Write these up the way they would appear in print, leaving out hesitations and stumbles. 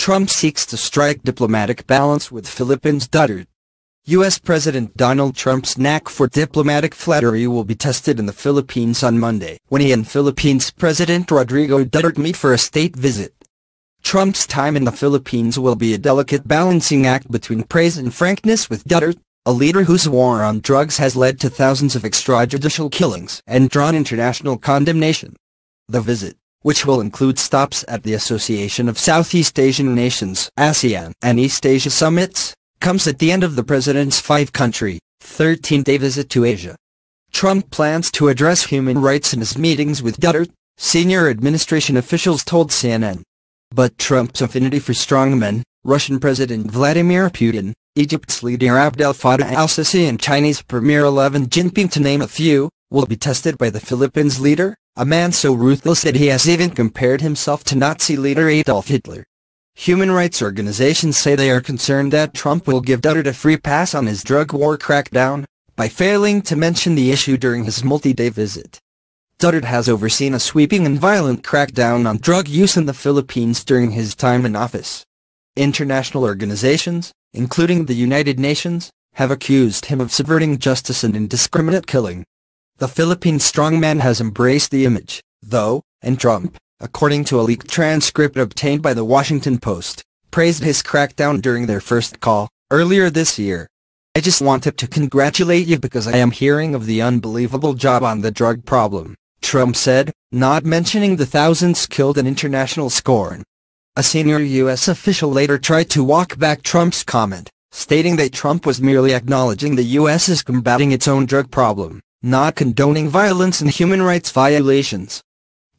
Trump seeks to strike diplomatic balance with Philippines Duterte. U.S. President Donald Trump's knack for diplomatic flattery will be tested in the Philippines on Monday, when he and Philippines President Rodrigo Duterte meet for a state visit. Trump's time in the Philippines will be a delicate balancing act between praise and frankness with Duterte, a leader whose war on drugs has led to thousands of extrajudicial killings and drawn international condemnation. The visit, which will include stops at the Association of Southeast Asian Nations (ASEAN) and East Asia summits, comes at the end of the president's 5-country, 13-day visit to Asia. Trump plans to address human rights in his meetings with Duterte, senior administration officials told CNN. But Trump's affinity for strongmen, Russian President Vladimir Putin, Egypt's leader Abdel Fattah al-Sisi and Chinese Premier Xi Jinping, to name a few, will be tested by the Philippines leader, a man so ruthless that he has even compared himself to Nazi leader Adolf Hitler. Human rights organizations say they are concerned that Trump will give Duterte a free pass on his drug war crackdown, by failing to mention the issue during his multi-day visit. Duterte has overseen a sweeping and violent crackdown on drug use in the Philippines during his time in office. International organizations, including the United Nations, have accused him of subverting justice and indiscriminate killing. The Philippine strongman has embraced the image, though, and Trump, according to a leaked transcript obtained by the Washington Post, praised his crackdown during their first call, earlier this year. "I just wanted to congratulate you because I am hearing of the unbelievable job on the drug problem," Trump said, not mentioning the thousands killed in international scorn. A senior U.S. official later tried to walk back Trump's comment, stating that Trump was merely acknowledging the U.S. is combating its own drug problem, not condoning violence and human rights violations.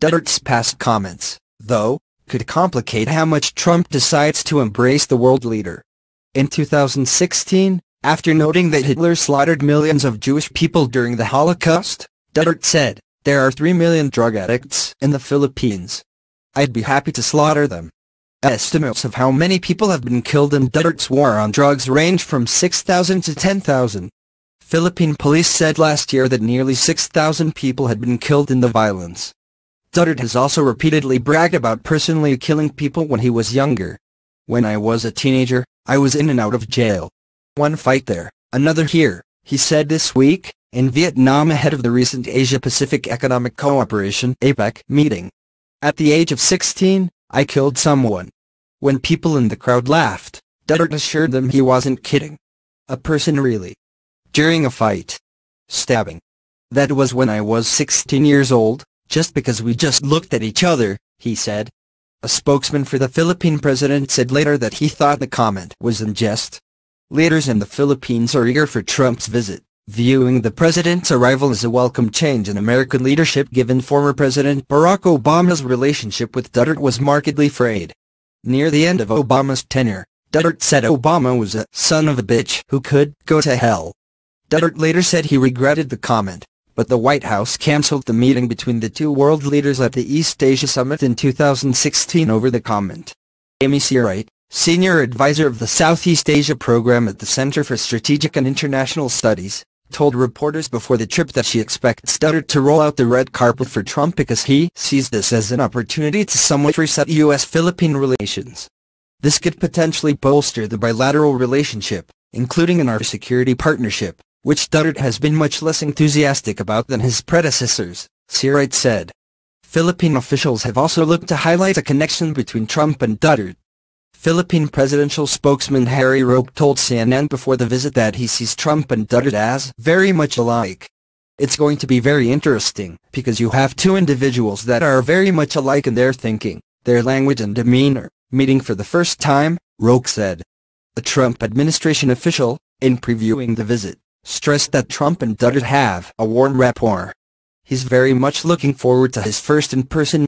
Duterte's past comments, though, could complicate how much Trump decides to embrace the world leader. In 2016, after noting that Hitler slaughtered millions of Jewish people during the Holocaust, Duterte said, "There are 3 million drug addicts in the Philippines. I'd be happy to slaughter them." Estimates of how many people have been killed in Duterte's war on drugs range from 6,000 to 10,000. Philippine police said last year that nearly 6,000 people had been killed in the violence. Duterte has also repeatedly bragged about personally killing people when he was younger. "When I was a teenager, I was in and out of jail. One fight there, another here," he said this week, in Vietnam ahead of the recent Asia-Pacific Economic Cooperation (APEC) meeting. "At the age of 16, I killed someone." When people in the crowd laughed, Duterte assured them he wasn't kidding. "A person really. During a fight. Stabbing. That was when I was 16 years old, just because we just looked at each other," he said. A spokesman for the Philippine president said later that he thought the comment was in jest. Leaders in the Philippines are eager for Trump's visit, viewing the president's arrival as a welcome change in American leadership given former President Barack Obama's relationship with Duterte was markedly frayed. Near the end of Obama's tenure, Duterte said Obama was a son of a bitch who could go to hell. Duterte later said he regretted the comment, but the White House canceled the meeting between the two world leaders at the East Asia Summit in 2016 over the comment. Amy Seawright, senior advisor of the Southeast Asia program at the Center for Strategic and International Studies, told reporters before the trip that she expects Duterte to roll out the red carpet for Trump because he sees this as an opportunity to somewhat reset U.S.-Philippine relations. "This could potentially bolster the bilateral relationship, including in our security partnership, which Duterte has been much less enthusiastic about than his predecessors," Seawright said. Philippine officials have also looked to highlight a connection between Trump and Duterte. Philippine presidential spokesman Harry Roque told CNN before the visit that he sees Trump and Duterte as very much alike. "It's going to be very interesting, because you have two individuals that are very much alike in their thinking, their language and demeanor," meeting for the first time, Roque said. A Trump administration official, in previewing the visit, stressed that Trump and Duterte have a warm rapport. "He's very much looking forward to his first in-person